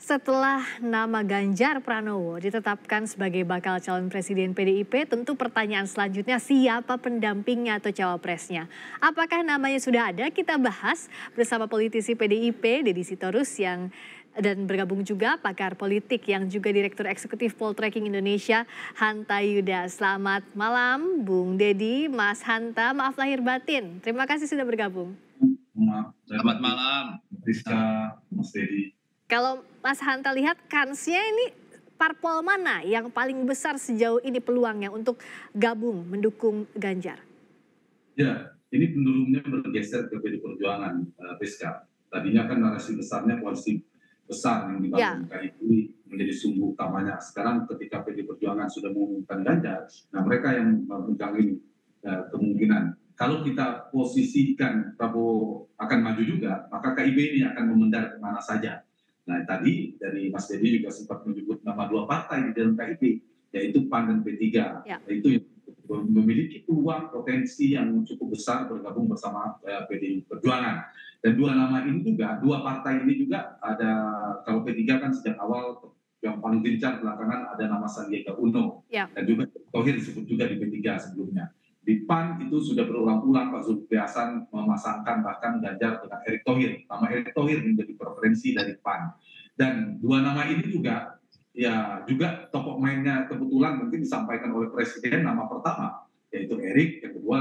Setelah nama Ganjar Pranowo ditetapkan sebagai bakal calon presiden PDIP, tentu pertanyaan selanjutnya siapa pendampingnya atau cawapresnya. Apakah namanya sudah ada? Kita bahas bersama politisi PDIP Deddy Sitorus dan bergabung juga pakar politik yang juga Direktur Eksekutif Poltreking Indonesia, Hanta Yuda. Selamat malam Bung Deddy, Mas Hanta, maaf lahir batin. Terima kasih sudah bergabung. Selamat malam, Rizka, Mas Dedi. Kalau Mas Hanta lihat kansnya ini parpol mana yang paling besar sejauh ini peluangnya untuk gabung mendukung Ganjar? Ya, ini penurunnya bergeser ke PD Perjuangan, Rizka. Tadinya kan narasi besarnya koalisi besar yang dibangun KIP menjadi sumbu utamanya. Sekarang ketika PD Perjuangan sudah mengumumkan Ganjar, nah mereka yang memegang ini kemungkinan. Kalau kita posisikan Prabowo akan maju juga, maka KIP ini akan memendar kemana saja. Nah tadi dari Mas Dedi juga sempat menyebut nama dua partai di dalam KIP, yaitu PAN dan P3. Itu yang memiliki peluang potensi yang cukup besar bergabung bersama PDI Perjuangan. Dan dua nama ini juga, dua partai ini juga ada, kalau P3 kan sejak awal yang paling gencar belakangan ada nama Sandiaga Uno. Dan juga Thohir disebut juga di P3 sebelumnya. Di PAN itu sudah berulang-ulang Pak Zulkifli Hasan memasangkan bahkan Ganjar dengan Erick Thohir. Nama Erick Thohir menjadi preferensi dari PAN. Dan dua nama ini juga, ya juga tokoh mainnya kebetulan mungkin disampaikan oleh Presiden nama pertama, yaitu Erick, yang kedua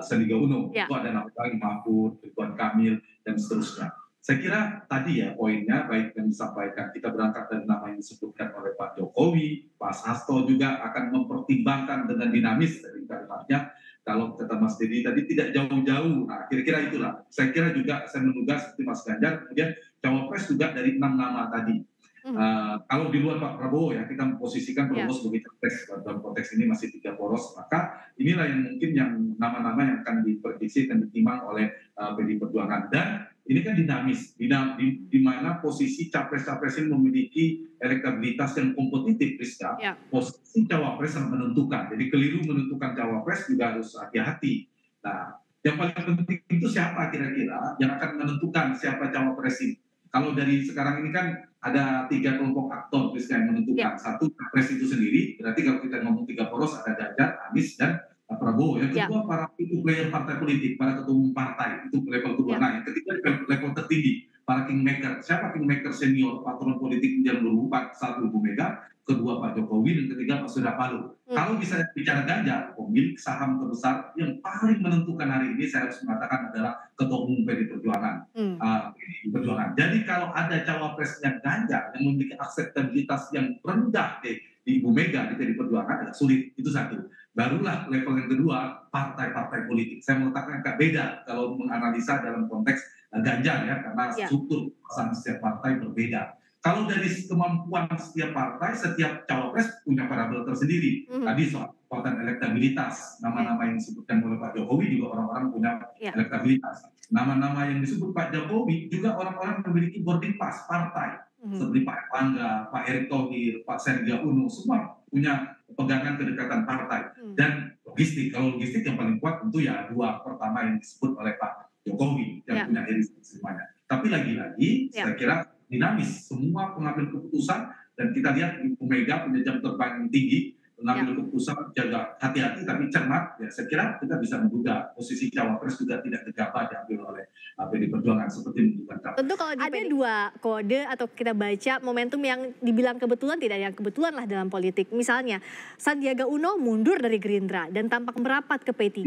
Sandiaga Uno. Itu ada nama lain Mahfud, Ridwan Kamil, dan seterusnya. Saya kira tadi ya poinnya baik yang disampaikan, kita berangkat dari nama yang disebutkan oleh Pak Jokowi, Pak Hasto juga akan mempertimbangkan dengan dinamis dari kalimatnya. Kalau kata Mas Dedi tadi tidak jauh-jauh, nah kira-kira itulah. Saya kira juga saya menduga seperti Mas Ganjar, kemudian cawapres juga dari 6 nama tadi. Kalau di luar Pak Prabowo ya kita memposisikan Prabowo sebagai capres, dalam konteks ini masih 3 poros, maka inilah yang mungkin yang nama-nama yang akan diprediksi dan ditimbang oleh PDI Perjuangan. Dan ini kan dinamis, di mana posisi capres-capres ini memiliki elektabilitas yang kompetitif, Rizka. Posisi cawapres yang menentukan, jadi keliru menentukan cawapres juga harus hati-hati. Nah, yang paling penting itu siapa kira-kira yang akan menentukan siapa cawapres ini. Kalau dari sekarang ini kan ada 3 kelompok aktor yang menentukan. Satu, capres itu sendiri, berarti kalau kita ngomong 3 poros ada Ganjar, Anies, dan Prabowo. Yang kedua para player partai politik, para ketua umum partai, itu level kedua. Nah yang ketiga level tertinggi, para kingmaker. Siapa kingmaker senior, patron politik yang 2004, satu Ibu Mega, kedua Pak Jokowi, dan ketiga Pak Surya Paloh. Kalau bisa bicara Ganjar, pemilik saham terbesar yang paling menentukan hari ini saya harus mengatakan adalah ketua umum PDI Perjuangan. Jadi kalau ada cawapresnya Ganjar yang memiliki akseptabilitas yang rendah di Ibu Mega di PDI Perjuangan agak sulit, itu satu. Barulah level yang kedua partai-partai politik. Saya meletakkan agak beda kalau menganalisa dalam konteks Ganjar ya, karena struktur pasangan setiap partai berbeda. Kalau dari kemampuan setiap partai, setiap cawapres punya variabel tersendiri. Tadi soal kekuatan elektabilitas, nama-nama yang disebutkan oleh Pak Jokowi juga orang-orang punya elektabilitas. Nama-nama yang disebut Pak Jokowi juga orang-orang memiliki boarding pass partai. Seperti Pak Erlangga, Pak Erick Thohir, Pak Sandiaga Uno, semua punya pegangan kedekatan partai. Dan logistik, kalau logistik yang paling kuat tentu ya dua pertama yang disebut oleh Pak Jokowi yang punya irisan semuanya. Tapi lagi-lagi saya kira dinamis, semua pengambil keputusan, dan kita lihat Ibu Mega punya jam terbang yang tinggi, mengambil keputusan jaga hati-hati tapi cermat. Ya saya kira kita bisa menduga posisi cawapres juga tidak gegabah diambil oleh PDI Perjuangan seperti menentukan capres. Tentu kalau ada 2 kode atau kita baca momentum yang dibilang kebetulan, tidak yang kebetulan lah dalam politik. Misalnya Sandiaga Uno mundur dari Gerindra dan tampak merapat ke P3.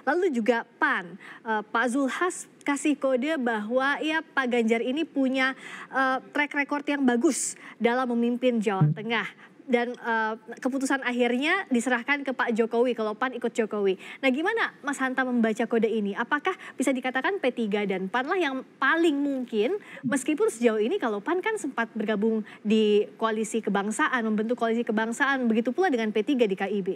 Lalu juga PAN, Pak Zulhas kasih kode bahwa ya Pak Ganjar ini punya track record yang bagus dalam memimpin Jawa Tengah. Dan keputusan akhirnya diserahkan ke Pak Jokowi kalau PAN ikut Jokowi. Nah gimana Mas Hanta membaca kode ini? Apakah bisa dikatakan P3 dan PAN lah yang paling mungkin, meskipun sejauh ini kalau PAN kan sempat bergabung di koalisi kebangsaan, membentuk koalisi kebangsaan, begitu pula dengan P3 di KIB.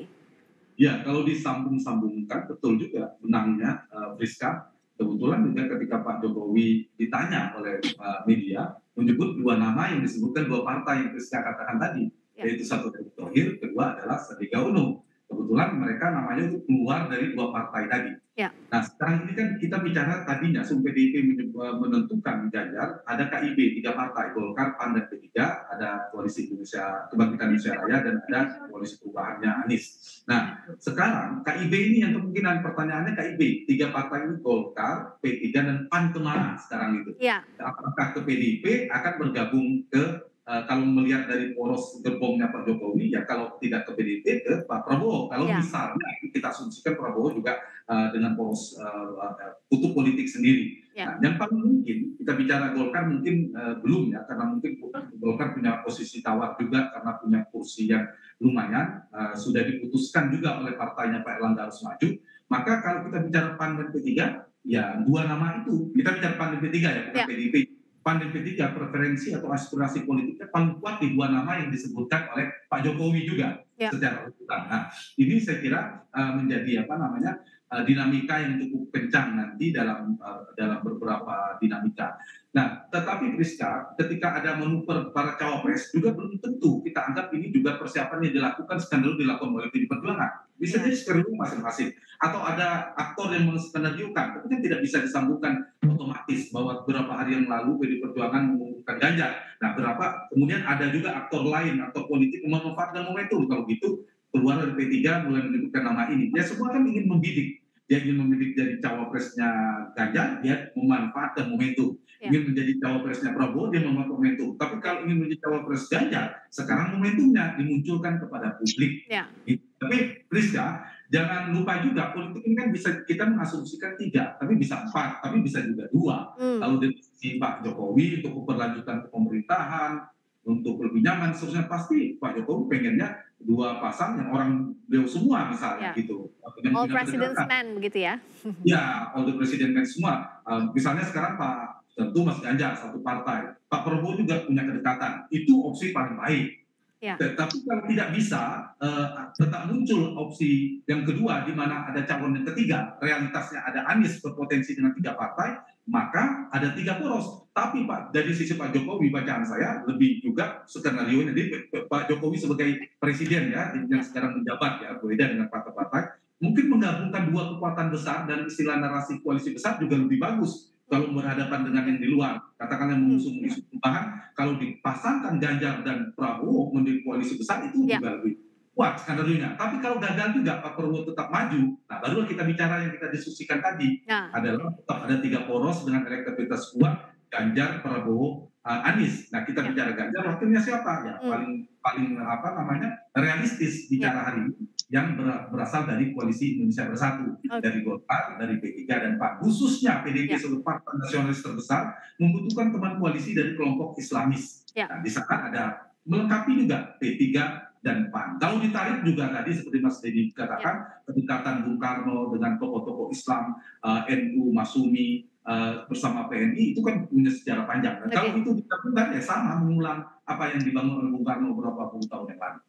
Ya kalau disambung-sambungkan betul juga benangnya, Friska. Kebetulan juga ketika Pak Jokowi ditanya oleh media, menyebut 2 nama yang disebutkan 2 partai yang Friska katakan tadi. Yaitu satu Erick Thohir, kedua adalah Sandiaga Uno. kebetulan mereka namanya itu keluar dari dua partai tadi. Ya. Nah sekarang ini kan kita bicara tadinya PDIP menentukan Ganjar, ada KIB 3 partai, Golkar, PAN, dan P3, ada Koalisi Indonesia Kebangkitan Indonesia Raya, dan ada Koalisi Perubahannya Anies. Nah sekarang KIB ini yang kemungkinan pertanyaannya KIB 3 partai ini Golkar, P3, dan PAN kemana sekarang itu? Ya. Apakah ke PDIP akan bergabung ke kalau melihat dari poros gerbongnya Pak Jokowi, ya kalau tidak ke PDIP ke Pak Prabowo. Kalau misalnya kita asumsikan Prabowo juga dengan poros kutub politik sendiri. Ya. Nah, yang paling mungkin kita bicara Golkar mungkin belum ya, karena mungkin Golkar punya posisi tawar juga karena punya kursi yang lumayan, sudah diputuskan juga oleh partainya Pak Erlangga harus maju. Maka kalau kita bicara PAN dan P3, ya 2 nama itu, kita bicara PAN dan P3 ya, bukan PDIP. PAN dan P3 preferensi atau aspirasi politiknya paling kuat di 2 nama yang disebutkan oleh Pak Jokowi juga secara utuhan. Nah, ini saya kira menjadi dinamika yang cukup kencang nanti dalam beberapa dinamika. Nah, tetapi Priska, ketika ada manuver para cawapres juga belum tentu kita anggap ini juga persiapan yang dilakukan skenario dilakukan oleh PD Perjuangan. Bisa jadi skenario masing-masing. Atau ada aktor yang menskenariokan, tapi kan tidak bisa disambungkan otomatis bahwa beberapa hari yang lalu PD Perjuangan mengumumkan Ganjar. Nah, kemudian ada juga aktor lain, aktor politik yang memanfaatkan momentum. Kalau gitu, keluar dari P3 mulai menyebutkan nama ini. Ya semua kan ingin membidik. Dia ingin membidik dari cawapresnya Ganjar, dia memanfaatkan momentum. Ingin menjadi cawapresnya Prabowo, dia memanfaatkan momentum. Tapi kalau ingin menjadi cawapres Ganjar, sekarang momentumnya dimunculkan kepada publik. Tapi Priska, jangan lupa juga politik ini kan bisa kita mengasumsikan 3, tapi bisa 4, tapi bisa juga 2. Kalau dari sisi Pak Jokowi untuk keberlanjutan pemerintahan, untuk lebih nyaman, seterusnya pasti Pak Jokowi pengennya 2 pasang yang orang beliau semua misalnya gitu. All president's men begitu ya? Ya, all the president men semua. Misalnya sekarang tentu Mas Ganjar 1 partai, Pak Prabowo juga punya kedekatan. Itu opsi paling baik. Tapi kalau tidak bisa, tetap muncul opsi yang kedua di mana ada calon yang ketiga, realitasnya ada Anies berpotensi dengan 3 partai, maka ada 3 poros. Tapi Pak, dari sisi Pak Jokowi, bacaan saya lebih juga skenario ini, Pak Jokowi sebagai presiden ya, yang sekarang menjabat ya, berbeda dengan partai-partai, mungkin menggabungkan 2 kekuatan besar dan istilah narasi koalisi besar juga lebih bagus kalau berhadapan dengan yang di luar. Katakanlah mengusung isu perubahan, kalau dipasangkan Ganjar dan Prabowo menjadi koalisi besar itu juga lebih kuat skenario-nya. Tapi kalau gagal juga Pak Prabowo tetap maju, nah baru kita bicara yang kita diskusikan tadi adalah tetap ada 3 poros dengan elektabilitas kuat, Ganjar, Prabowo, Anies. Nah kita bicara Ganjar, wakilnya siapa? Ya paling realistis bicara hari ini yang berasal dari Koalisi Indonesia Bersatu, dari Golkar, dari P3 dan PAN. Khususnya PDIP sebagai partai nasionalis terbesar membutuhkan teman koalisi dari kelompok Islamis. Nah, di sana ada melengkapi juga P3 dan PAN. Kalau ditarik juga tadi seperti Mas Deddy katakan, kedekatan Bung Karno dengan tokoh-tokoh Islam, NU, Masumi, bersama PNI itu kan punya sejarah panjang. Kalau itu digabungkan ya sama mengulang apa yang dibangun oleh Bung Karno beberapa puluh tahun yang lalu.